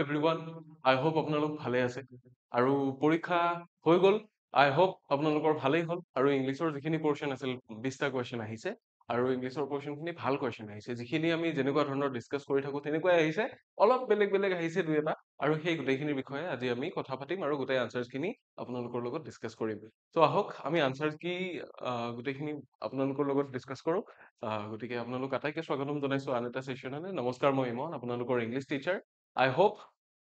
Everyone আই hope আপোনালোক ভালে আছে আৰু পৰীক্ষা হৈ গ'ল আই হোপ আপোনালোকৰ ভালেই হ'ল আৰু ইংলিছৰ যিখিনি পোৰ্চন আছিল 20টা কুৱেশ্যন আহিছে আৰু ইংলিছৰ পোৰ্চনখিনি ভাল কুৱেশ্যন আহিছে যিখিনি আমি যেনেকুৱা ধৰণৰ ডিছকাছ কৰি থাকোঁ তেনেকুৱাই আহিছে অলপ বেলেগ বেলেগ আহিছে দুই এটা আৰু সেই গোটেইখিনিৰ বিষয়ে আজি আমি কথা পাতিম আৰু গোটেই আনচাৰ্ছখিনি আপোনালোকৰ লগত ডিছকাছ কৰিম চ' আহক আমি আনচাৰ্ছ কি গোটেইখিনি আপোনালোকৰ লগত ডিছকাছ কৰোঁ গতিকে আপোনালোক আটাইকে স্বাগতম জনাইছোঁ আন এটা ছেশ্যনলৈ নমস্কাৰ মই ইমন আপোনালোকৰ ইংলিছ টিচাৰ আই হোপ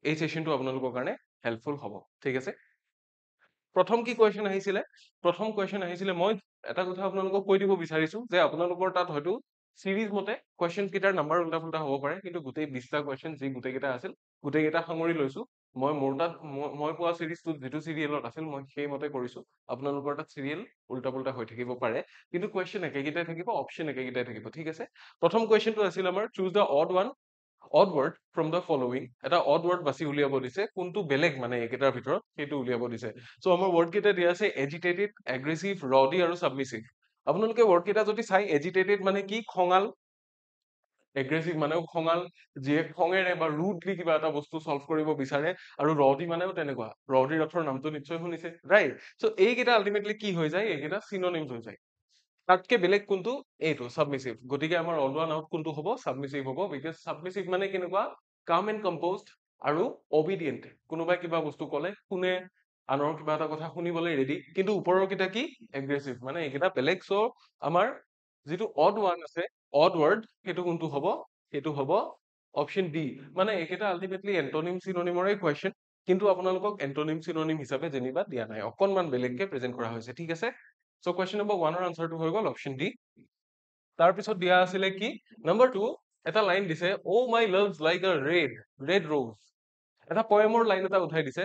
এই ছেশ্যনটো আপোনালোকৰ কাৰণে হেল্পফুল হ'ব ঠিক আছে প্ৰথম কি কুৱেশ্যন আহিছিলে প্ৰথম কুৱেশ্যন আহিছিলে মই এটা কথা আপোনালোকক কৈ দিব বিচাৰিছোঁ যে আপোনালোকৰ তাত হয়তো চিৰিজ মতে কুৱেশ্যন কেইটাৰ নাম্বাৰ উল্টা পুল্টা হ'ব পাৰে কিন্তু গোটেই 20টা কুৱেশ্যন যি গোটেইকেইটা আছিল গোটেইকেইটা সামৰি লৈছোঁ মই মোৰ তাত মই পোৱা চিৰিজটোত যিটো চিৰিয়েলত আছিল মই সেইমতে কৰিছোঁ আপোনালোকৰ তাত চিৰিয়েল উল্টা পুল্টা হৈ থাকিব পাৰে কিন্তু কুৱেশ্যন একেকেইটাই থাকিব অপশ্যন একেকেইটাই থাকিব ঠিক আছে প্ৰথম কুৱেশ্যনটো আছিল আমাৰ choose the odd word from the following এটা অড ৱৰ্ড বাছি উলিয়াব দিছে কোনটো বেলেগ মানে এইকেইটাৰ ভিতৰত সেইটো উলিয়াব দিছে চ' আমাৰ ৱৰ্ড কেইটা দিয়া আছে এজিটেটেড এগ্ৰেছিভ ৰডি আৰু চাবমিছিভ আপোনালোকে ৱৰ্ড কেইটা যদি চাই এজিটেটেড মানে কি খঙাল এগ্ৰেছিভ মানেও খঙাল যিয়ে খঙেৰে বা ৰুডলি কিবা এটা বস্তু চল্ভ কৰিব বিচাৰে আৰু ৰডি মানেও তেনেকুৱা ৰডি ৰথৰ নামটো নিশ্চয় শুনিছে ৰাইট চ' এইকেইটা আল্টিমেটলি কি হৈ যায় এইকেইটা চিননিমছ হৈ যায় তাতকে বেলেগ কোনটো এইটো সাবমিছিভ গতিকে আমাৰ অল ওৱান আউট কোনটো হ'ব সাবমিছিভ হ'ব বিকজ সাবমিছিভ মানে কেনেকুৱা কাম এণ্ড কম্প'জড আৰু অবিডিয়েণ্ট কোনোবাই কিবা বস্তু ক'লে শুনে আনৰ কিবা এটা কথা শুনিবলৈ ৰেডি কিন্তু ওপৰৰ কেইটা কি এগ্ৰেছিভ মানে এইকেইটা বেলেগ চ' আমাৰ যিটো অড ওৱান আছে অড ৱৰ্ড সেইটো কোনটো হ'ব সেইটো হ'ব অপশ্যন ডি মানে এইকেইটা আল্টিমেটলি এণ্টনিম চিননিমৰে কুৱেশ্যন কিন্তু আপোনালোকক এণ্টনিম চিননিম হিচাপে যেনিবা দিয়া নাই অকণমান বেলেগকে প্ৰেজেণ্ট কৰা হৈছে ঠিক আছে চ' কুৱেশ্যন নম্বৰ ওৱানৰ আনচাৰটো হৈ গ'ল অপশ্যন ডি তাৰপিছত দিয়া আছিলে কি নম্বৰ টু এটা লাইন দিছে O' my love's like a red rose এটা পয়েমৰ লাইন এটা উঠাই দিছে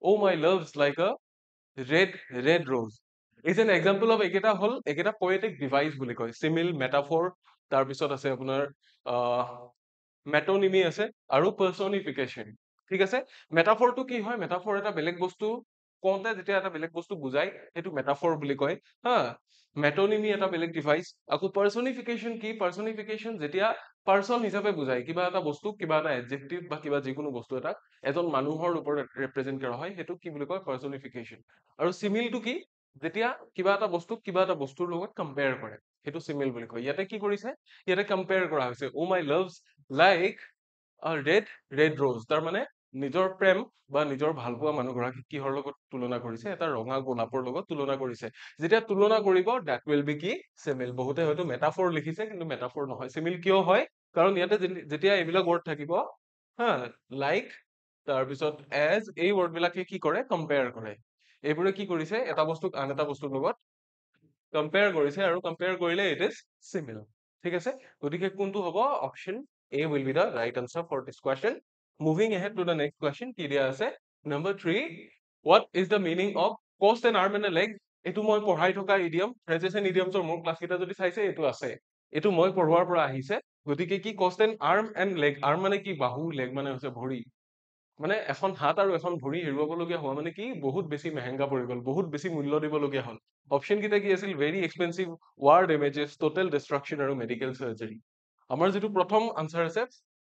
O' my love's like a red rose is an example of এইকেইটা হ'ল এইকেইটা পয়েটিক ডিভাইচ বুলি কয় চিমিল মেটাফৰ তাৰপিছত আছে আপোনাৰ মেটনিমি আছে আৰু পাৰ্চনিফিকেশ্যন ঠিক আছে মেটাফৰটো কি হয় মেটাফৰ এটা বেলেগ বস্তু কওঁতে যেতিয়া এটা বেলেগ বস্তু বুজাই সেইটো মেটাফৰ বুলি কয় হা মেটনিমি এটা বেলেগ ডিভাইচ আকৌ পাৰ্চনিফিকেশ্যন কি পাৰ্চনিফিকেশ্যন যেতিয়া পাৰ্চন হিচাপে বুজায় কিবা এটা বস্তু কিবা এটা এডজেক্টিভ বা কিবা যিকোনো বস্তু এটাক এজন মানুহৰ ওপৰত ৰিপ্ৰেজেন্ট কৰা হয় সেইটো কি বুলি কয় পাৰ্চনিফিকেশ্যন আৰু চিমিলটো কি যেতিয়া কিবা এটা বস্তুক কিবা এটা বস্তুৰ লগত কম্পেয়াৰ কৰে সেইটো চিমিল বুলি কয় ইয়াতে কি কৰিছে ইয়াতে কম্পেয়াৰ কৰা হৈছে অ my love's like red rose তাৰ মানে নিজৰ প্ৰেম বা নিজৰ ভালপোৱা মানুহগৰাকীক কিহৰ লগত তুলনা কৰিছে এটা ৰঙা গোলাপৰ লগত তুলনা কৰিছে যেতিয়া তুলনা কৰিব ডেট উইল বি কি চিমিল বহুতে হয়তো মেটাফৰ লিখিছে কিন্তু মেটাফৰ নহয় চিমিল কিয় হয় কাৰণ ইয়াতে যেতিয়া এইবিলাক ৱৰ্ড থাকিব হা লাইক তাৰপিছত এজ এই ৱৰ্ড বিলাকে কি কৰে কম্পেয়াৰ কৰে এইবোৰে কি কৰিছে এটা বস্তুক আন এটা বস্তুৰ লগত কম্পেয়াৰ কৰিছে আৰু কম্পেয়াৰ কৰিলে ইট ইজ চিমিল ঠিক আছে গতিকে কোনটো হ'ব option A will be the right answer for this question. Moving ahead to the next question, কি দিয়া আছে number 3 what is the meaning of cost and arm and a leg এইটো মই পঢ়াই থকা ইডিয়ম phrases and idioms মোৰ class কেইটা যদি চাইছে এইটো আছে এইটো মই পঢ়োৱাৰ পৰা আহিছে গতিকে কি cost and leg arm মানে কি বাহু leg মানে হৈছে ভৰি মানে এখন হাত আৰু এখন ভৰি হেৰুৱাবলগীয়া হোৱা মানে কি বহুত বেছি মেহেংগা পৰি গ'ল বহুত বেছি মূল্য দিবলগীয়া হ'ল অপশ্যন কেইটা কি আছিল very expensive war ডেমেজেছ total destruction আৰু মেডিকেল চাৰ্জাৰী আমাৰ যিটো প্ৰথম আনসাৰ আছে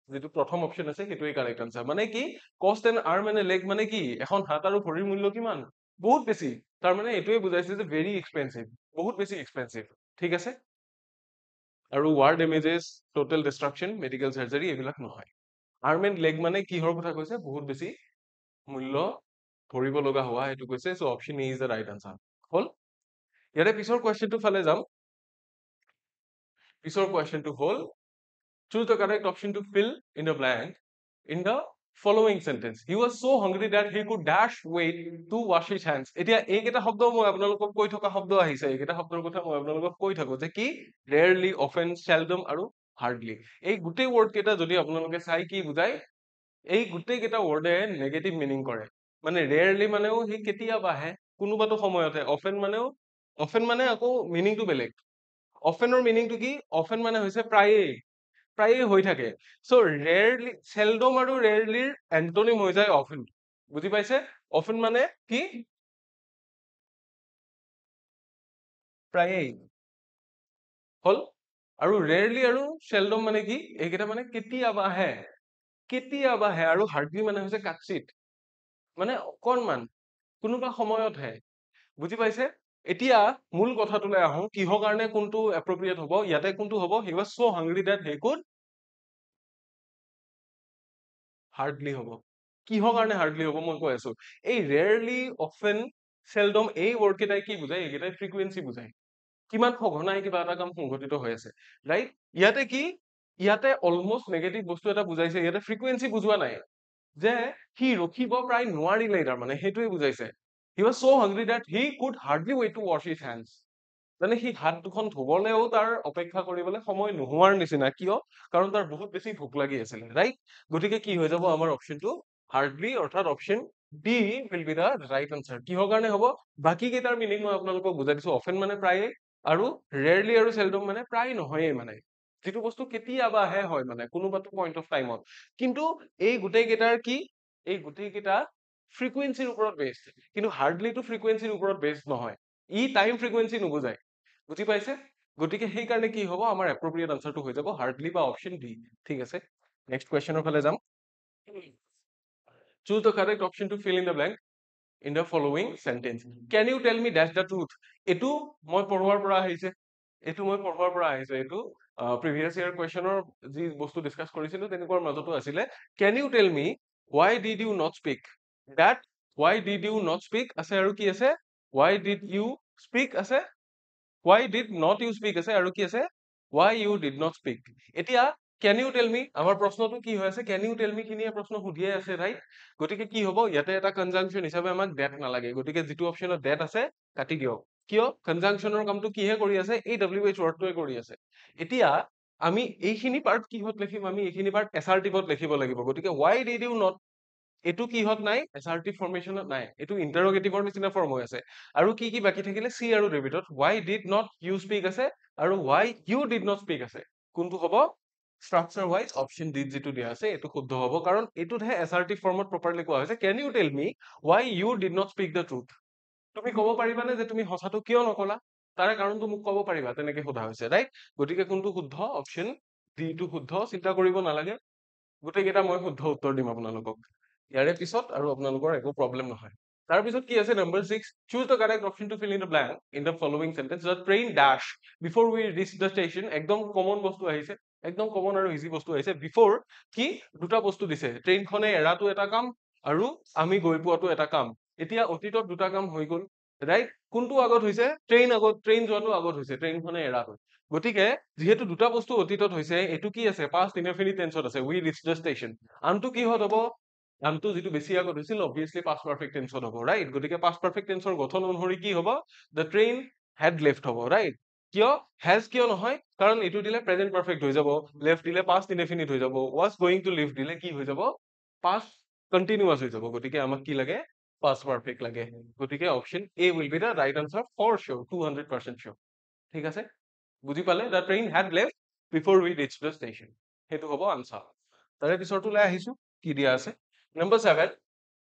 যিটো প্ৰথম অপশ্যন আছে সেইটোৱে কাৰেক্ট আনসাৰ মানে কি কষ্ট এণ্ড আৰ্ম এণ্ড লেগ মানে কি এখন হাত আৰু ভৰিৰ মূল্য কিমান বহুত বেছি তাৰ মানে এইটোৱে বুজাইছে যে ভেৰি এক্সপেন্সিভ বহুত বেছি এক্সপেন্সিভ ঠিক আছে আৰু war ডেমেজেছ total destruction medical surgery এইবিলাক নহয় আৰ্ম এণ্ড লেগ মানে কিহৰ কথা কৈছে বহুত বেছি মূল্য ভৰিব লগা হোৱা সেইটো কৈছে so' option A is the right answer হ'ল ইয়াতে পিছৰ কুৱেশ্যনটো ফালে যাম পিছৰ কুৱেশ্যনটো হ'ল choose the correct option to fill in the blank in the following sentence he was so hungry that he could dash wait to wash his hands এতিয়া এইকেইটা শব্দ মই আপোনালোকক কৈ থকা শব্দ আহিছে এইকেইটা শব্দৰ কথা মই আপোনালোকক কৈ থাকো যে কি rarely often seldom আৰু hardly এই গোটেই ৱৰ্ড কেইটা যদি আপোনালোকে চাই কি বুজাই এই গোটেই কেইটা ৱৰ্ডে নেগেটিভ মিনিং কৰে মানে ৰেয়াৰলি মানেও সি কেতিয়াবাহে কোনোবাটো সময়তে অফেন মানে আকৌ মিনিংটো বেলেগ অফেনৰ মিনিংটো কি অফেন মানে হৈছে প্ৰায়ে হৈ থাকে চ' ৰেয়াৰলি চেলডম আৰু ৰেয়াৰলিৰ এন্টনিম হৈ যায় অফেন বুজি পাইছে অফেন মানে কি প্ৰায়ে হ'ল আৰু ৰেয়াৰলি আৰু চেলডম মানে কি এইকেইটা মানে কেতিয়াবাহে কেতিয়াবাহে, আৰু হাৰ্ডলি মানে হৈছে কাটচিট, মানে অকণমান কোনোবা সময়তহে, বুজি পাইছে? এতিয়া মূল কথাটোলৈ আহো, কিহৰ কাৰণে কোনটো এপ্ৰপ্ৰিয়েট হ'ব। ইয়াতে কোনটো হ'ব, he was so hungry that he could hardly হ'ব। কিহৰ কাৰণে হাৰ্ডলি হ'ব মই কৈ আছো। এই ৰেয়াৰলি, অফেন, চেলডম, এই ৱৰ্ড কেইটাই কি বুজায়? এইকেইটাই ফ্ৰিকুৱেঞ্চি বুজায়। কিমান সঘনাই কিবা এটা কাম সংঘটিত হৈ আছে, ৰাইট? ইয়াতে কি, ইয়াতে অলমষ্ট নেগেটিভ বস্তু এটা বুজাইছে, ইয়াতে ফ্ৰিকুৱেঞ্চি বুজোৱা নাই, যে সি ৰখিব প্ৰায় নোৱাৰিলে, তাৰমানে সেইটোৱে বুজাইছে। He was so hungry that he could hardly wait to wash his hands। মানে সি হাত দুখন ধুবলেও তাৰ অপেক্ষা কৰিবলৈ সময় নোহোৱাৰ নিচিনা। কিয়? কাৰণ তাৰ বহুত বেছি ভোক লাগি আছিলে, ৰাইট? গতিকে কি হৈ যাব আমাৰ অপচনটো, হাৰ্ডলি, অৰ্থাৎ option D will be the right answer. কিহৰ কাৰণে হ'ব? বাকী কেইটাৰ মিনিং মই আপোনালোকক বুজাই দিছো। অফেন মানে প্ৰায়ে, আৰু ৰেয়াৰলি আৰু চেলডম মানে প্ৰায় নহয়েই, মানে যিটো বস্তু কেতিয়াবাহে হয়, মানে কোনোবাটো পইণ্ট অফ টাইমত। কিন্তু এই গোটেই কেইটাৰ কি, এই গোটেই কেইটা ফ্ৰিকুৱেঞ্চিৰ ওপৰত বেছড, কিন্তু হাৰ্ডলিটো ফ্ৰিকুৱেঞ্চিৰ ওপৰত বেছড নহয়, ই টাইম ফ্ৰিকুৱেঞ্চি নুবুজায়, বুজি পাইছে? গতিকে সেইকাৰণে কি হ'ব, আমাৰ এপ্ৰপ্ৰিয়েট আনসাৰটো হৈ যাব হাৰ্ডলি বা অপচন ডি। ঠিক আছে, নেক্সট কুৱেশ্যনৰ ফালে যাম। Choose the correct option to fill in the blank in the following sentence. Can you tell me dash the truth? এইটো মই পঢ়োৱাৰ পৰা আহিছে, এইটো previous year questionৰ যি বস্তু ডিসকাস কৰিছিলো তেনেকুৱাৰ মাজতো আছিলে। Can you tell me why did you not speak? That why did you not speak আছে, আৰু কি আছে, why did you speak আছে, why did not you speak আছে, আৰু কি আছে, why you did not speak। এতিয়া can you tell me, আমাৰ প্ৰশ্নটো কি হৈ আছে, can you tell me খিনিয়ে প্ৰশ্ন সুধিয়ে আছে, ৰাইট? গতিকে কি হ'ব, ইয়াতে এটা কনজাংচন হিচাপে আমাক that নালাগে, গতিকে যিটো অপচনত that আছে কাটি দিয়ক। কিয়? কনজাংচনৰ কামটো কিহে কৰি আছে, এই WH ৱৰ্ডটোৱে কৰি আছে। এতিয়া আমি এইখিনি পাৰ্ট কিহত লিখিম, আমি এইখিনি পাৰ্ট এছাৰ্টিভত লিখিব লাগিব। গতিকে why did you not, এইটো কিহত নাই, এছাৰ্টিভ ফৰ্মেশ্যনত নাই, এইটো ইন্টাৰোগেটিভৰ নিচিনা ফৰ্ম হৈ আছে। আৰু কি কি বাকী থাকিলে, চি আৰু ডেভিডত why did not you speak আছে, আৰু why you did not speak আছে। কোনটো হ'ব, structure wise option D যিটো দিয়া আছে এইটো শুদ্ধ হ'ব, কাৰণ এইটোতহে এছাৰ্টিভ ফৰ্মত প্ৰপাৰলি কোৱা হৈছে, can you tell me why you did not speak the truth? তুমি ক'ব পাৰিবানে যে তুমি সঁচাটো কিয় নকলা, তাৰে কাৰণটো মোক ক'ব পাৰিবা, তেনেকে সোধা হৈছে, ৰাইট? গতিকে কোনটো শুদ্ধ, অপচন ডি টো শুদ্ধ, চিন্তা কৰিব নালাগে, গোটেইকেইটা মই শুদ্ধ উত্তৰ দিম আপোনালোকক ইয়াৰে পিছত, আৰু আপোনালোকৰ একো প্ৰব্লেম নহয়। তাৰপিছত কি আছে, number 6, choose the correct option to fill in the blank in the following sentence. The train dash before we reach the station। একদম কমন বস্তু আহিছে, একদম কমন আৰু ইজি বস্তু আহিছে। বিফোৰ কি, দুটা বস্তু দিছে, ট্ৰেইনখনে এৰাটো এটা কাম, আৰু আমি গৈ পোৱাটো এটা কাম। এতিয়া অতীতত দুটা কাম হৈ গ'ল, ৰাইট? কোনটো আগত হৈছে, ট্ৰেইন আগত, ট্ৰেইন যোৱাটো আগত হৈছে, ট্ৰেইনখনে এৰাটো। গতিকে যিহেতু দুটা বস্তু অতীতত হৈছে, এইটো কি আছে, পাষ্ট ইনডেফিনিট টেন্সত আছে, we reached the station। আনটো কিহত হ'ব, আনটো যিটো বেছি আগত হৈছিল, অবভিয়াছলি পাষ্ট পাৰফেক্ট টেন্সত হ'ব, ৰাইট? গতিকে পাষ্ট পাৰফেক্ট টেন্সৰ গঠন অনুসৰি কি হ'ব, the train had left হ'ব, ৰাইট? কিয় has, কিয় নহয়, কাৰণ এইটো দিলে প্ৰেজেন্ট পাৰফেক্ট হৈ যাব, লেফ্ট দিলে পাষ্ট ইনডেফিনিট হৈ যাব, was going to leave দিলে কি হৈ যাব, পাষ্ট কন্টিনিউয়াস হৈ যাব। গতিকে আমাক কি লাগে, পাষ্ট পাৰফেক্ট লাগে। গতিকে option A will be the right answer for sure, 200% sure. ঠিক আছে, বুজি পালে, the train had left before we reach the station, সেইটো হ'ব আনসাৰ। তাৰে পিছৰটোলৈ আহিছো, কি দিয়া আছে, number 7,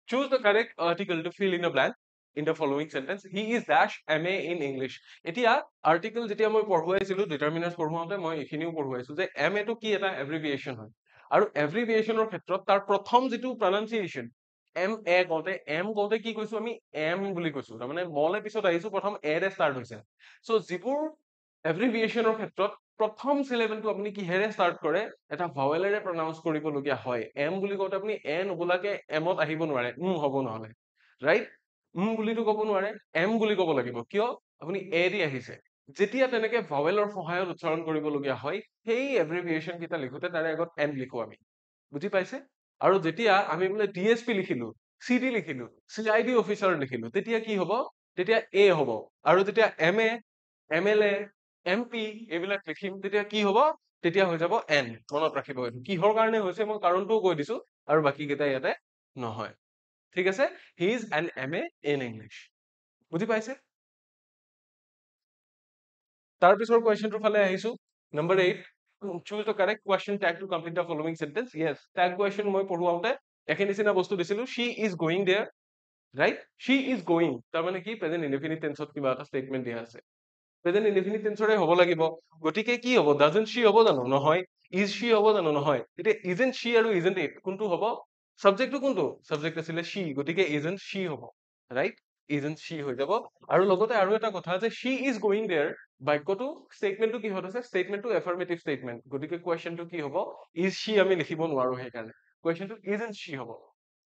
choose the correct article to fill in a blank in the following sentence. He is dash MA in English। এতিয়া আৰ্টিকেল যেতিয়া মই পঢ়ুৱাইছিলো, ডিটাৰমিনাৰ্ছ পঢ়ুৱাওঁতে মই এইখিনিও পঢ়ুৱাইছো যে MA টো কি, এটা এব্ৰিভিয়েশ্যন হয়, আৰু এব্ৰিভিয়েশ্যনৰ ক্ষেত্ৰত তাৰ প্ৰথম যিটো প্ৰনাউন্সিয়েশ্যন, MA কওঁতে, কওঁতে কি কৈছো আমি, এম বুলি কৈছো, তাৰমানে মলে পিছত আহিছো, প্ৰথম এৰে ষ্টাৰ্ট হৈছে। চ' যিবোৰ এব্ৰিভিয়েশ্যনৰ ক্ষেত্ৰত প্ৰথম চিলেবলটো আপুনি কিহেৰে ষ্টাৰ্ট কৰে, এটা ভাৱেলেৰে প্ৰনাউন্স কৰিবলগীয়া হয়। এম বুলি কওঁতে আপুনি এ নোবোলাকে এমত আহিব নোৱাৰে, হ'ব নহ'লে, ৰাইট? বুলিতো ক'ব নোৱাৰে, এম বুলি ক'ব লাগিব, কিয়, আপুনি এ দি আহিছে। যেতিয়া তেনেকে ভাৱেলৰ সহায়ত উচ্চাৰণ কৰিবলগীয়া হয়, সেই এব্ৰিভিয়েশ্যন কেইটা লিখোতে তাৰে আগত এন লিখো আমি, বুজি পাইছে? আৰু যেতিয়া আমি বোলে DSP লিখিলো, CD লিখিলো, CID অফিচাৰ লিখিলো, তেতিয়া কি হ'ব, তেতিয়া এ হ'ব। আৰু যেতিয়া MA, MLA, MP এইবিলাক লিখিম, তেতিয়া কি হ'ব, তেতিয়া হৈ যাব এন। মনত ৰাখিব, এইটো কিহৰ কাৰণে হৈছে মই কাৰণটোও কৈ দিছো, আৰু বাকী কেইটা ইয়াতে নহয়। ঠিক আছে, he is an MA in English, বুজি পাইছে? তাৰপিছৰ কুৱেশ্যনটোৰ ফালে আহিছো, number 8, choose the correct question tag to complete the following sentence. Yes, tag question মই পঢ়ুৱাওঁতে একে নিচিনা বস্তু দিছিলো, she is going there, right? she is going, তাৰমানে কি, প্ৰেজেন্ট ইনডেফিনিট টেন্সত কিবা এটা ষ্টেটমেন্ট দিয়া আছে, প্ৰেজেন্ট ইনডেফিনিট টেন্সৰে হ'ব লাগিব। গতিকে কি হ'ব, doesn't she হ'ব জানো, নহয়, ইজ শি হ'ব জানো নহয় এতিয়া ইজেন্ট শি আৰু ইজেন্ট ইট কোনটো হ'ব সাবজেক্টটো কোনটো সাবজেক্ট আছিলে শি গতিকে ইজেন্ট শি হ'ব ৰাইট ইজেন্ট শি হৈ যাব আৰু লগতে আৰু এটা কথা যে শি ইজ গোয়িং দেয়াৰ বাক্যটো ষ্টেটমেন্টটো কিহত আছে ষ্টেটমেন্টটো এফাৰ্মেটিভ ষ্টেটমেন্ট গতিকে কুৱেশ্যনটো কি হ'ব ইজ শি আমি লিখিব নোৱাৰো সেইকাৰণে কুৱেশ্যনটো ইজেন্ট শি হ'ব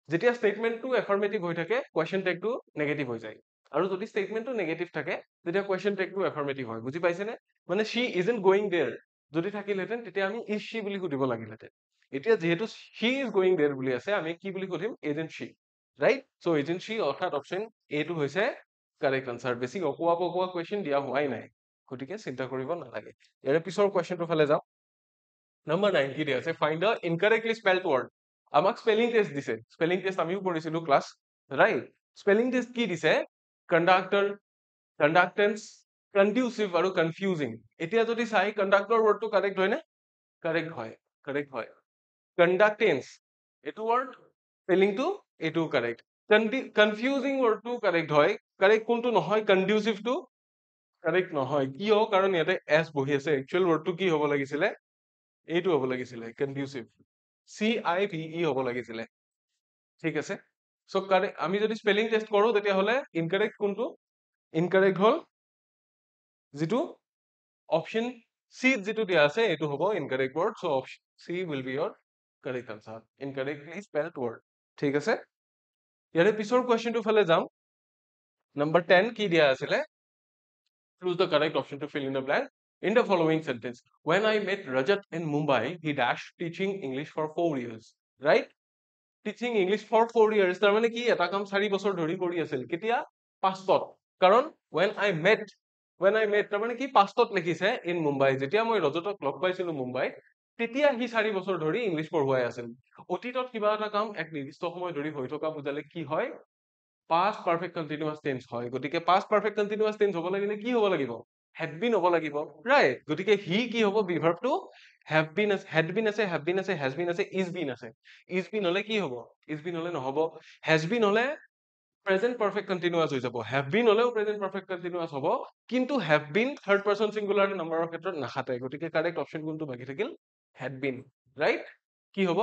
যেতিয়া ষ্টেটমেন্টটো এফাৰ্মেটিভ হৈ থাকে কুৱেশ্যন টেগটো নেগেটিভ হৈ যায় আৰু যদি ষ্টেটমেন্টটো নেগেটিভ থাকে তেতিয়া কুৱেশ্যন টেগটো এফাৰ্মেটিভ হয় বুজি পাইছেনে মানে শি ইজেন্ট গোয়িং দেয়াৰ যদি থাকিলহেঁতেন তেতিয়া আমি ইজ শি বুলি সুধিব লাগিলহেঁতেন এতিয়া যেহেতু শি ইজ গোয়িং দেয়াৰ বুলি আছে আমি কি বুলি সুধিম এজেন্ট শি ৰাইট চ' এজেন্ট শি অৰ্থাৎ অপশ্যন এটো হৈছে কাৰেক্ট আনসাৰ বেছি অকোৱা পকোৱা কুৱেশ্যন দিয়া হোৱাই নাই গতিকে চিন্তা কৰিব নালাগে ইয়াৰে পিছৰ কুৱেশ্যনটো ফালে যাওঁ নাম্বাৰ 9 কি দিয়া আছে ফাইণ্ড দ্য ইনকাৰেক্টলি স্পেল্ড ৱৰ্ড আমাক স্পেলিং টেষ্ট দিছে স্পেলিং টেষ্ট আমিও কৰিছিলো ক্লাছ ৰাইট স্পেলিং টেষ্ট কি দিছে কণ্ডাক্টৰ কণ্ডাক্টেন্স কনডিউচিভ আৰু কনফিউজিং এতিয়া যদি চাই কণ্ডাক্টৰ ৱৰ্ডটো কাৰেক্ট হয়নে কাৰেক্ট হয় কাৰেক্ট হয় কণ্ডাক্টেন্স এইটো ৱৰ্ড স্পেলিংটো এইটো কাৰেক্ট কনফিউজিং ৱৰ্ডটো কাৰেক্ট হয় কাৰেক্ট কোনটো নহয় কনডিউচিভটো কাৰেক্ট নহয় কিয় কাৰণ ইয়াতে এছ বহি আছে একচুৱেল ৱৰ্ডটো কি হ'ব লাগিছিলে এইটো হ'ব লাগিছিলে কনডিউচিভ CIVE হ'ব লাগিছিলে ঠিক আছে সো কারেক্ট আমি যদি স্পেলিং টেস্ট কৰো তেতিয়াহ'লে ইনকাৰেক্ট কোনটো ইনকাৰেক্ট হ'ল যেটো অপশন সি যেটো দিয়া আছে এটো হ'ব incorrect word so option C will be your correct answer incorrectly spelled word ঠিক আছে ইয়াৰে পিছৰ কোৱেশ্চনটো ফালে যাম নাম্বাৰ 10 কি দিয়া আছিলে choose the correct option to fill in the blank in the following sentence when I met Rajat in Mumbai he dashed teaching English for 4 years right teaching English for 4 years তাৰ মানে কি এটা কাম 4 বছৰ ধৰি কৰি আছিল কেতিয়া পাষ্টত কাৰণ when I met তাৰ মানে কি পাষ্টত লিখিছে in Mumbai যেতিয়া মই ৰজতক লগ পাইছিলো মুম্বাইত তেতিয়া হি 4 বছৰ ধৰি ইংলিশ পঢ়ুৱাই আছিল অতীতত কিবা এটা কাম এক নিৰ্দিষ্ট সময় ধৰি হৈ থকা বুজালে কি হয় past perfect continuous tense হয় গতিকে past perfect continuous tense হ'ব লাগিলে কি হ'ব লাগিব had been হ'ব লাগিব right গতিকে হি কি হ'ব বিভাৰ্বটো have been আছে had been আছে have been আছে has been আছে is been হলে কি হ'ব is been হলে নহব has been হলে present perfect continuous হৈ যাব have been হলেও present perfect continuous হ'ব কিন্তু have been third person singular number ৰ ক্ষেত্ৰত নাখাতে গতিকে correct option কোনটো বাকি থাকিল had been right কি হ'ব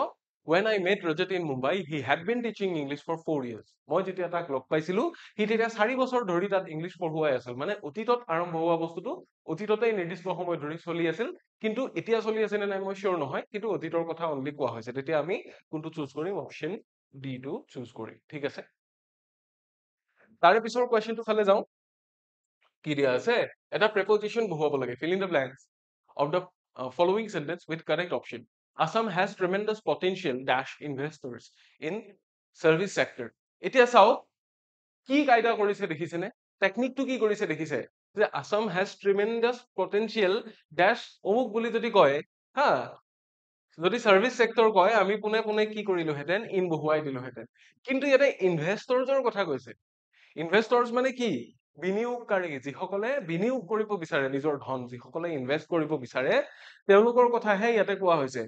when I met Rajat in Mumbai he had been teaching English for 4 years মই যেতিয়া তাক লগ পাইছিলো হি তেতিয়া 4 বছৰ ধৰি তাত ইংলিশ পঢ়ুৱাই আছিল মানে অতীতত আৰম্ভ হোৱা বস্তুটো অতীততে নিৰ্দিষ্ট সময় ধৰি চলি আছিল কিন্তু এতিয়া চলি আছে নে নাই মই শিওৰ নহয় কিন্তু অতীতৰ কথা অনলি কোৱা হৈছে তেতিয়া আমি কোনটো চুজ কৰিম অপচন ডি টো চুজ কৰিম ঠিক আছে তাৰে পিছৰ কোৱেশ্চনটো ফালে যাওঁ কি দিয়া আছে এটা প্ৰেপজিশন বহুৱাব লাগে fill in the blanks of the following sentence with correct option Assam has tremendous potential dash investors in service sector এতিয়া চাও কি কায়দা কৰিছে দেখিছেনে টেকনিকটো কি কৰিছে দেখিছে যে Assam has tremendous potential dash অমুক বুলি যদি কয় হা যদি সার্ভিস সেক্টর কয় আমি পুনে পুনে কি কৰিলো হেতেন ইন বহুৱাই দিলো হেতেন কিন্তু ইয়াতে ইনভেষ্টৰছৰ কথা কৈছে ইনভেষ্টৰছ মানে কি বিনিয়োগকাৰী যিসকলে বিনিয়োগ কৰিব বিচাৰে নিজৰ ধন যিসকলে ইনভেষ্ট কৰিব বিচাৰে তেওঁলোকৰ কথাহে ইয়াতে কোৱা হৈছে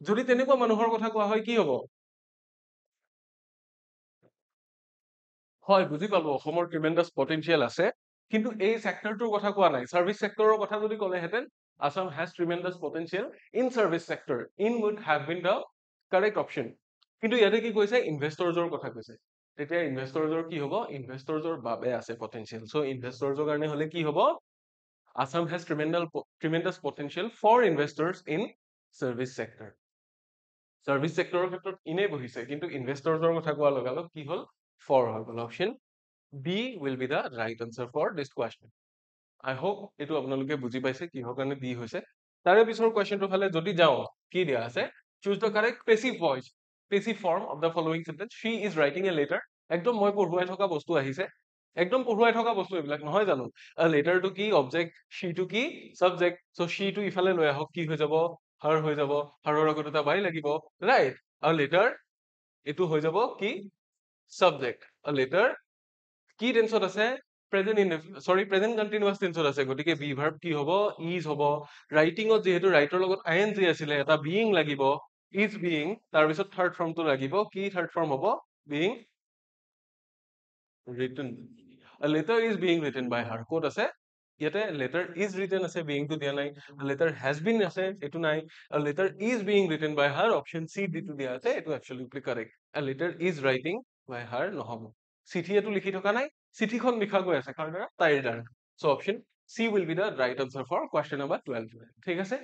যদি তেনেকুৱা মানুহৰ কথা কোৱা হয় কি হ'ব হয় বুজি পালো অসমৰ ট্ৰিমেন্ডাস পটেনশিয়াল আছে কিন্তু এই সেক্টৰটোৰ কথা কোৱা নাই সাৰ্ভিস সেক্টৰৰ কথা যদি ক'লে হেতেন Assam has tremendous potential in service sector in would have been the correct option কিন্তু ইয়াতে কি কৈছে ইনভেষ্টৰছৰ কথা কৈছে তেতিয়া ইনভেষ্টৰছৰ কি হ'ব ইনভেষ্টৰছৰ বাবে আছে পটেনশিয়াল সো ইনভেষ্টৰছৰ কাৰণে হলে কি হ'ব Assam has tremendous potential for investors in service sector service সেক্টৰৰ ক্ষেত্ৰত ইনে বহিছে কিন্তু ইনভেষ্টৰছৰ কথা কোৱা লগালগ কি হল for হৈ গল option B will be the right answer for this question I hope এটো আপোনালোকে বুজি পাইছে কিহৰ কাৰণে B হৈছে তাৰে পিছৰ কোৱেশ্চনটো ফালে যদি যাও কি দিয়া আছে choose the correct passive form of the following sentence she is writing a letter একদম মই পঢ়ুৱাই থকা বস্তু আহিছে একদম পঢ়ুৱাই থকা বস্তু এইবিলাক নহয় জানো letter টো কি object she টো কি subject so she টো ইফালে লৈ আহক কি হৈ যাব her হৈ যাব her ৰ আগত এটা by লাগিব right আৰু letter এটো হৈ যাব কি subject a letter কি টেন্সত আছে প্ৰেজেন্ট কন্টিনিউয়াস টেন্সত আছে গতিকে বি ভাৰ্ব কি হ'ব ইজ হ'ব ৰাইটিংত যেহেতু ৰাইটৰ লগত আইএনজি আছিলে এটা বিইং লাগিব ইজ বিইং তাৰ পিছত থাৰ্ড ফৰ্মটো লাগিব কি থাৰ্ড ফৰ্ম হ'ব being written a letter is being written by her ক'ত আছে ইয়াতে লেটাৰ ইজ ৰিটেন আছে, বিংটো দিয়া নাই। লেটাৰ হেজ বিন আছে, এইটো নাই। Letter is being written by her, option C যিটো দিয়া আছে এইটো absolutely correct. Letter is writing by her নহ'ব। চিঠি এইটো লিখি থকা নাই, চিঠিখন লিখা গৈ আছে কাৰ দ্বাৰা? তাইৰ দ্বাৰা। So' option C will be the right answer for question number 12। ঠিক আছে,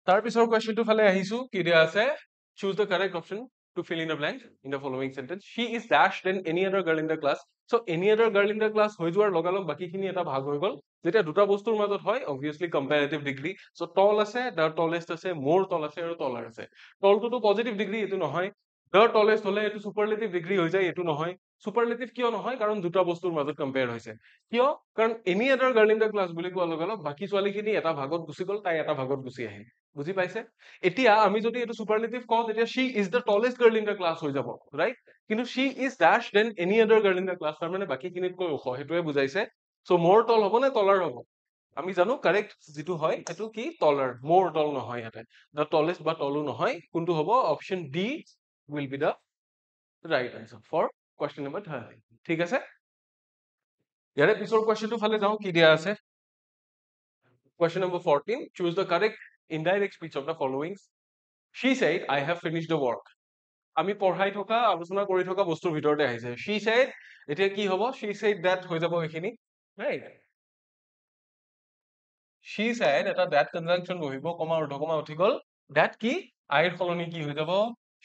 তাৰ পিছৰ কুৱেশ্যনটো ফালে আহিছো, কি দিয়া আছে? Choose the correct option to fill in the blank in the following sentence. She is dash than any other girl in the class. So' any other girl in the class হৈ যোৱাৰ লগালগ বাকীখিনি এটা ভাগ হৈ গ'ল। যেতিয়া দুটা বস্তুৰ মাজত হয়, অবভিয়াছলি কম্পেৰেটিভ ডিগ্ৰী। চ' টল আছে, দ্য টলেষ্ট আছে, মোৰ টল আছে আৰু টলাৰ আছে। টলটোতো পজিটিভ ডিগ্ৰী, এইটো নহয়। দ্য টলেষ্ট হলে এইটো সুপাৰলেটিভ ডিগ্ৰী হৈ যায়, এইটো নহয়। সুপাৰলেটিভ কিয় নহয়? কাৰণ দুটা বস্তুৰ মাজত কম্পেয়াৰ হৈছে। কিয়? কাৰণ any other girl in the class বুলি কোৱাৰ লগে লগে বাকী ছোৱালীখিনি এটা ভাগত গুচি গ'ল, তাই এটা ভাগত গুচি আহিল। বুজি পাইছে? এতিয়া আমি যদি এইটো সুপাৰলেটিভ কওঁ, তেতিয়া she is the tallest girl in the class হৈ যাব, ৰাইট? কিন্তু she is dash than any other girl in the class, তাৰমানে বাকীখিনিতকৈ ওখ, সেইটোৱে বুজাইছে। চ' মোৰ তল হ'ব নে তলাৰ হ'ব? আমি জানো কাৰেক্ট যিটো হয় সেইটো কি? তলাৰ। মোৰ তল নহয় ইয়াতে। দ্য টলেষ্ট বা তলো নহয়, কোনটো হ'ব? Option D will be the right answer for question number 30। ঠিক আছে, ইয়াৰে পিছৰ কুৱেশ্যনটো ফালে যাওঁ, কি দিয়া আছে? Question number 14. Choose the correct indirect speech of the following. She said, I have finished the work. আমি পঢ়াই থকা, আলোচনা কৰি থকা বস্তুৰ ভিতৰতে আহিছে। She said, এতিয়া কি হ'ব? She said that হৈ যাব এইখিনি, right? She said, এটা that conjunction বহিব, কমা অৰ্ধকমা উঠি গ'ল। That কি? I ৰ সলনি কি হৈ যাব?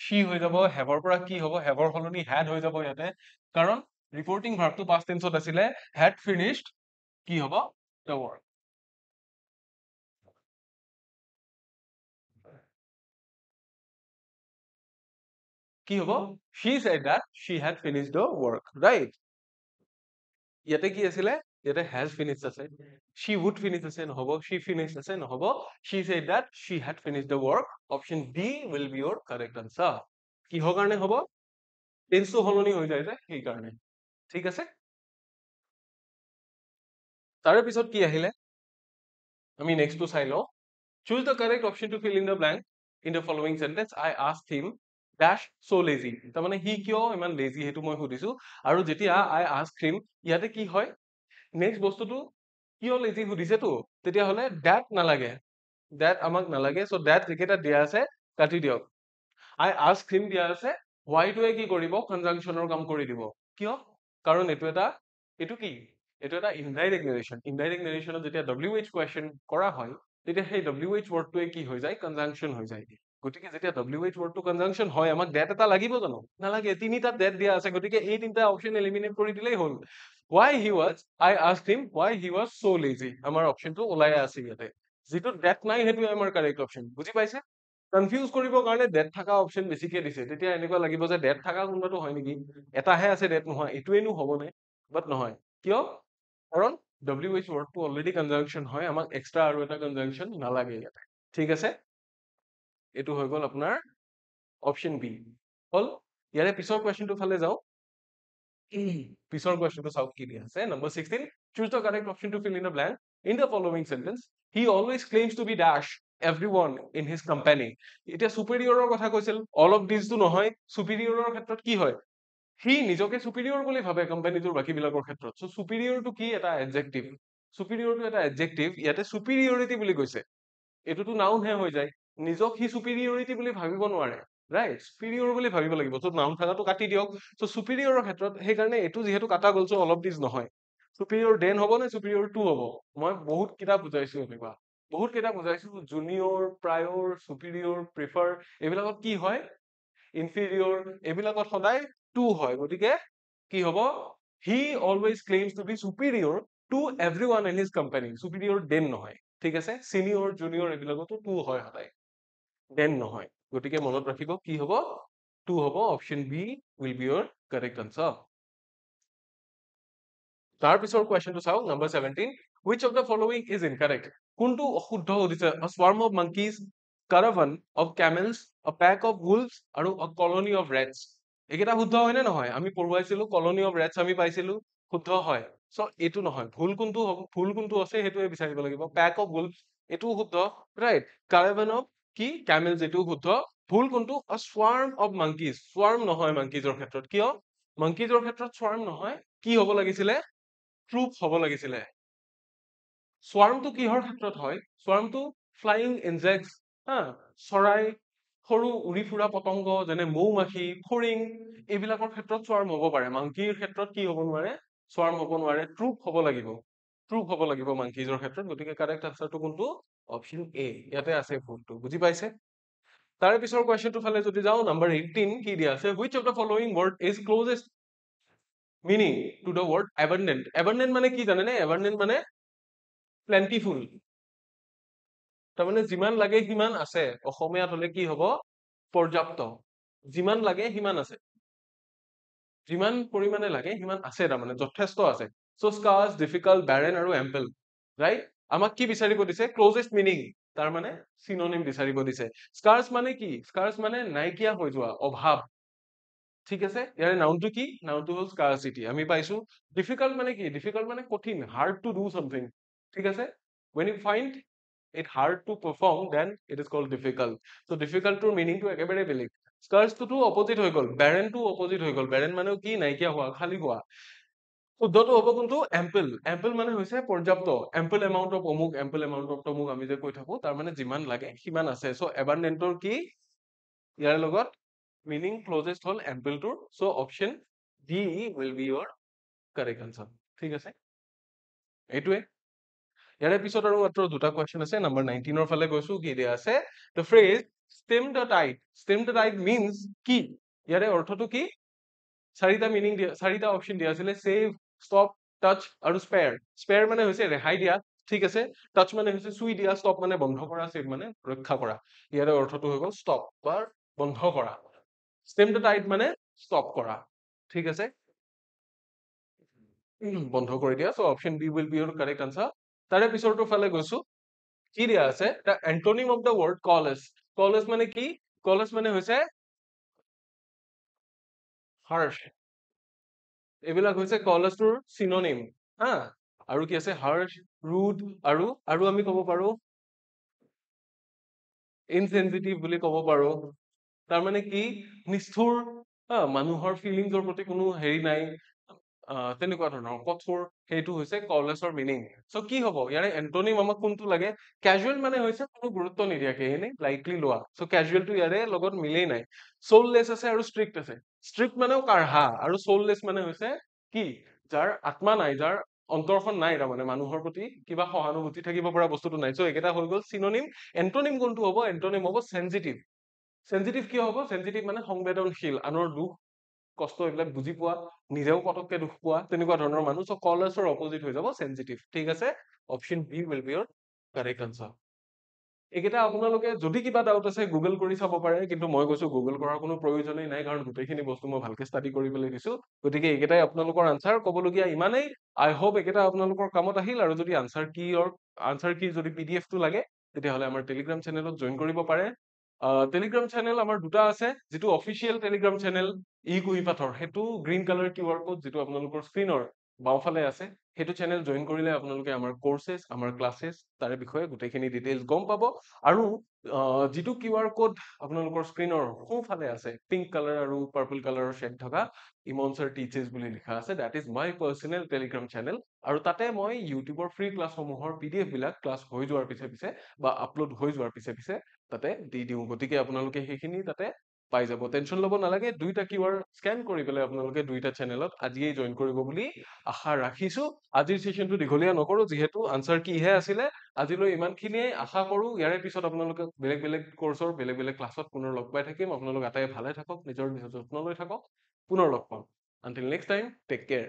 She হৈ যাব। have ৰ পৰা কি হ'ব? have ৰ সলনি had হৈ যাব ইয়াতে। কাৰণ reporting verb টো past tense ত আছিলে, had finished কি হ'ব? The work. কি হ'ব? She said that she had finished the work, right? ইয়াতে কি আছিলে? ইয়াতে has finished আছে, she would finish আছে, নহ'ব। she finished আছে, নহ'ব। she said that she had finished the work. Option D will be your correct answer. কিহৰ কাৰণে হ'ব? টেন্সটো সলনি হৈ যায় যে, সেইকাৰণে। ঠিক আছে, তাৰে পিছত কি আহিলে আমি নেক্সটটো চাই লওঁ। Choose the correct option to fill in the blank in the following sentence. I asked him dash so lazy. তাৰমানে সি কিয় ইমান lazy সেইটো মই সুধিছো। আৰু যেতিয়া I asked him, ইয়াতে কি হয়? নেক্সট বস্তুটো কিয় lazy সুধিছেতো, তেতিয়াহ'লে that নালাগে, that আমাক নালাগে। চ' that যিকেইটা দিয়া আছে কাটি দিয়ক। I asked him দিয়া আছে, why টোৱে কি কৰিব? কনজাংচনৰ কাম কৰি দিব। কিয়? কাৰণ এইটো কি? এইটো এটা ইনডাইৰেক্ট নেৰেশ্যন। ইনডাইৰেক্ট নেৰেশ্যনত যেতিয়া WH কুৱেশ্যন কৰা হয়, তেতিয়া সেই WH ৱৰ্ডটোৱে কি হৈ যায়? কনজাংচন হৈ যায়। গতিকে যেতিয়া WH ৱৰ্ডটো কনজাংচন হয়, আমাক that এটা লাগিব জানো? নালাগে, তিনিটা that দিয়া আছে, গতিকে এই তিনিটা অপশ্যন এলিমিনেট কৰি দিলেই হ'ল। I asked him why he was so lazy. আমাৰ অপশ্যনটো ওলাই আছে ইয়াতে। যিটো that নাই সেইটোৱে আমাৰ কাৰেক্ট অপশ্যন। বুজি পাইছে? কনফিউজ কৰিবৰ কাৰণে ডেট থকা অপশ্যন বেছিকে দিছে, তেতিয়া এনেকুৱা লাগিব যে ডেট থকা কোনোবাটো হয় নেকি, এটাহে আছে ডেট নোহোৱা, এইটোৱেনো হ'বনে? বাট নহয়। কিয়? কাৰণ WH ৱৰ্ডটো অলৰেডি কনজাংচন হয়, আমাক এক্সট্ৰা আৰু এটা কনজাংচন নালাগে ইয়াতে। ঠিক আছে, এইটো হৈ গ'ল আপোনাৰ অপশ্যন বি। হ'ল, ইয়াৰে পিছৰ কুৱেশ্যনটো ফালে যাওঁ। পিছৰ কুৱেশ্যনটো চাওক কি দিয়া আছে। Number 16. Choose the correct option to fill in the blank in the following sentence. He always claims to be dash everyone in his company. এতিয়া superior কথা কৈছিল, all of these টো নহয়। superior ক্ষেত্ৰত কি হয়? সি নিজকে superior বুলি ভাবে কোম্পানীটোৰ বাকীবিলাকৰ ক্ষেত্ৰত। চ' superior টো কি? এটা adjective. superior টো এটা adjective, ইয়াতে superiority বুলি কৈছে, এইটোতো noun হে হৈ যায়। নিজক সি superiority বুলি ভাবিব নোৱাৰে, ৰাইট? superior বুলি ভাবিব লাগিব। চ' noun থাকাটো কাটি দিয়ক। চ' superior ৰ ক্ষেত্ৰত সেইকাৰণে এইটো যিহেতু কাটা গ'ল, চ' all of these নহয়। superior than হ'ব নে superior to হ'ব? মই বহুত কিতাপ বুজাইছো এনেকুৱা, বহুত কিতাপ বুজাইছো। junior, prior, superior, prefer, এইবিলাকত কি হয়? inferior, এইবিলাকত সদায় to হয়। গতিকে কি হ'ব? He always claims to be superior to everyone in his company. superior than নহয়। ঠিক আছে, senior, junior এইবিলাকতো to হয় সদায়, than নহয়। গতিকে মনত ৰাখিব, কি হ'ব? to হ'ব। Option B will be your correct answer. তাৰ পিছৰ কুৱেশ্যনটো চাওক, number 17. Which of the following is incorrect? কোনটো অশুদ্ধ সুধিছে? A swarm of monkeys, caravan of camels, a pack of wolves আৰু a colony of rats. এইকেইটা শুদ্ধ হয় নে নহয়? আমি পঢ়ুৱাইছিলো, colony of rats আমি পাইছিলো, শুদ্ধ হয়। চ' এইটো নহয়। ভুল কোনটো হ'ব? ভুল কোনটো আছে সেইটোৱে বিচাৰিব লাগিব। pack of wolves এইটোও শুদ্ধ, ৰাইট? caravan of কি? camels এইটোও শুদ্ধ। ভুল কোনটো? A swarm of monkeys, swarm নহয় monkeys ৰ ক্ষেত্ৰত। কিয়? monkeys ৰ ক্ষেত্ৰত swarm নহয়, কি হ'ব লাগিছিলে? ট্ৰুথ হ'ব লাগিছিলে। স্বাৰ্মটো কিহৰ ক্ষেত্ৰত হয়? স্বাৰ্মটো ফ্লাইং ইনজেক্টছ, হা, চৰাই, সৰু উৰি ফুৰা পতংগ যেনে মৌ-মাখি, ফৰিং, এইবিলাকৰ ক্ষেত্ৰত স্বাৰ্ম হ'ব পাৰে। মাংকিৰ ক্ষেত্ৰত কি হ'ব নোৱাৰে? স্বাৰ্ম হ'ব নোৱাৰে। ট্ৰুথ হ'ব লাগিব। ট্ৰুথ হ'ব লাগিব মাংকিজৰ ক্ষেত্ৰত। গতিকে কাৰেক্ট আনচাৰটো কোনটো? Option A. ইয়াতে আছে ভুলটো। বুজি পাইছে? তাৰে পিছৰ কুৱেশ্যনটোৰ ফালে যদি যাওঁ, নাম্বাৰ 18 কি দিয়া আছে? Which of the following word is closest meaning to the word abundant? Abundant মানে কি জানেনে? এবান্ডেন্ট মানে প্লেন্টিফুল। তাৰমানে যিমান লাগে সিমান আছে। অসমীয়াত হলে কি হব? পৰ্যাপ্ত। যিমান লাগে সিমান আছে। যিমান পৰিমাণে লাগে সিমান আছে, তাৰমানে যথেষ্ট আছে। চ' স্কাৰ্চ, ডিফিকাল্ট, বেৰেন আৰু এম্পল, ৰাইট? আমাক কি বিচাৰিব দিছে? ক্লোজেষ্ট মিনিং, তাৰমানে চিনোনিম বিচাৰিব দিছে। স্কাৰ্চ মানে কি? স্কাৰ্চ মানে নাইকিয়া হৈ যোৱা, অভাৱ। ঠিক আছে, ইয়াৰে নাউনটো কি? নাউনটো হ'ল স্কাৰ্চিটি। আমি পাইছো। ডিফিকাল্ট মানে কি? ডিফিকাল্ট মানে কঠিন, হাৰ্ড টু ডু সামথিং। ঠিক আছে, when you find it hard to perform then it is called difficult. So difficult টোৰ মিনিংটো একেবাৰে বেলেগ। স্কাৰ্চটো অপজিট হৈ গ'ল, বেৰেনটো অপজিট হৈ গ'ল। বেৰেন মানে কি? নাইকিয়া হোৱা, খালী হোৱা। শুদ্ধটো হ'ব কোনটো? এম্পল। এম্পল মানে হৈছে পৰ্যাপ্ত। এম্পল এমাউন্ট অফ অমুক, এম্পল এমাউন্ট অফ তমুক, আমি যে কৈ থাকো, তাৰ মানে যিমান লাগে সিমান আছে। চ' এবান্ডেন্টৰ কি ইয়াৰ লগত মিনিং ক্লোজেষ্ট হ'ল এম্পলটোৰ। So' option D will be your correct answer. ঠিক আছে, এইটোৱে। ইয়াৰে পিছত আৰু মাত্ৰ দুটা কুৱেশ্যন আছে। নাম্বাৰ 19ৰ ফালে গৈছো। কি দিয়া আছে? The phrase stem the tide. Stem the tide means কি? ইয়াৰে অৰ্থটো কি? চাৰিটা মিনিং দিয়া, চাৰিটা অপশ্যন দিয়া আছিলে। সেভ, ষ্টপ, টাচ আৰু স্পেয়াৰ। স্পেয়াৰ মানে হৈছে ৰেহাই দিয়া। ঠিক আছে, টাচ মানে হৈছে চুই দিয়া, ষ্টপ মানে বন্ধ কৰা, সেভ মানে ৰক্ষা কৰা। ইয়াৰে অৰ্থটো হৈ গ'ল ষ্টপ বা বন্ধ কৰা। ষ্টেম দ্য টাইড মানে ষ্টপ কৰা। ঠিক আছে, বন্ধ কৰি দিয়া। So' option B will be your correct answer. তাৰে পিছৰটো ফালে গৈছো। কি দিয়া আছে? The antonym of the word college. College মানে কি? কলেজ মানে হৈছে হাৰ্শ। এইবিলাক হৈছে কলেজটোৰ চিনোনিম, হা। আৰু কি আছে? হাৰ্শ, ৰুড, আৰু আমি কব পাৰো ইনসেনচিটিভ বুলি কব পাৰো। তাৰমানে কি? নিষ্ঠুৰ, মানুহৰ ফিলিংছৰ প্ৰতি কোনো হেৰি নাই, তেনেকুৱা ধৰণৰ কঠোৰ। সেইটো হৈছে কলেজৰ মিনিং। চ' কি হব ইয়াৰে এন্টনিম? আমাক কোনটো লাগে? কেজুৱেল মানে হৈছে কোনো গুৰুত্ব নিদিয়াকে, এনেই লাইটলি লোৱা। চ' কেজুৱেলটো ইয়াৰে লগত মিলেই নাই। চৌললেছ আছে আৰু ষ্ট্ৰিক্ট আছে। ষ্ট্ৰিক্ট মানেও কাঢ়া, আৰু চৌললেছ মানে হৈছে কি? যাৰ আত্মা নাই, যাৰ অন্তৰখন নাই, তাৰমানে মানুহৰ প্ৰতি কিবা সহানুভূতি থাকিব পৰা বস্তুটো নাই। চ' এইকেইটা হৈ গ'ল চিনোনিম। এন্টনিম কোনটো হ'ব? এন্টনিম হ'ব চেনজিটিভ। চেনজিটিভ কিয় হ'ব? চেনজিটিভ মানে সংবেদনশীল, আনৰ দুখ কষ্ট এইবিলাক বুজি পোৱা, নিজেও পটককে দুখ পোৱা, তেনেকুৱা ধৰণৰ মানুহ। চ' কলেজৰ অপজিট হৈ যাব চেনজিটিভ। ঠিক আছে, option B will be your correct answer. এইকেইটা আপোনালোকে যদি কিবা ডাউট আছে গুগল কৰি চাব পাৰে, কিন্তু মই কৈছো গুগল কৰাৰ কোনো প্ৰয়োজনেই নাই, কাৰণ গোটেইখিনি বস্তু মই ভালকে ষ্টাডি কৰি পেলাই দিছো। গতিকে এইকেইটাই আপোনালোকৰ আনসাৰ। ক'বলগীয়া ইমানেই। আই হোপ এইকেইটা আপোনালোকৰ কামত আহিল। আৰু যদি আনসাৰ কি যদি PDF টো লাগে, তেতিয়াহ'লে আমাৰ টেলিগ্ৰাম চেনেলত জইন কৰিব পাৰে। টেলিগ্ৰাম চেনেল আমাৰ দুটা আছে। যিটো অফিচিয়েল টেলিগ্ৰাম চেনেল ই কুহিপাঠৰ, সেইটো গ্ৰীণ কালাৰ QR কোড যিটো আপোনালোকৰ স্ক্ৰীনৰ বাওঁফালে আছে, সেইটো চেনেল জইন কৰিলে আপোনালোকে আমাৰ কোৰ্চেছ, আমাৰ ক্লাছেছ, তাৰে বিষয়ে গোটেইখিনি ডিটেইলছ গম পাব। আৰু যিটো QR কোড আপোনালোকৰ স্ক্ৰীনৰ সোঁফালে আছে, পিংক কালাৰ আৰু পাৰ্পল কালাৰৰ শ্বেড থকা, ইমন ছাৰ টিচেছ বুলি লিখা আছে, that is my personal Telegram channel. আৰু তাতে মই ইউটিউবৰ ফ্ৰী ক্লাছসমূহৰ PDF বিলাক ক্লাছ হৈ যোৱাৰ পিছে পিছে বা আপলোড হৈ যোৱাৰ পিছে পিছে তাতে দি দিওঁ। গতিকে আপোনালোকে সেইখিনি তাতে পাই যাব। টেনশ্যন ল'ব নালাগে। দুইটা QR স্কেন কৰি পেলাই আপোনালোকে দুইটা চেনেলত আজিয়েই জইন কৰিব বুলি আশা ৰাখিছো। আজিৰ সেশনটো দীঘলীয়া নকৰো, যিহেতু আনসাৰ কিহে আছিলে। আজিলৈ ইমানখিনিয়ে। আশা কৰো ইয়াৰে পিছত আপোনালোকে বেলেগ বেলেগ কোৰ্চৰ বেলেগ বেলেগ ক্লাছত পুনৰ লগ পাই থাকিম। আপোনালোক আটাইয়ে ভালে থাকক, নিজৰ যত্ন লৈ থাকক। পুনৰ লগ পাম। Until next time, take care.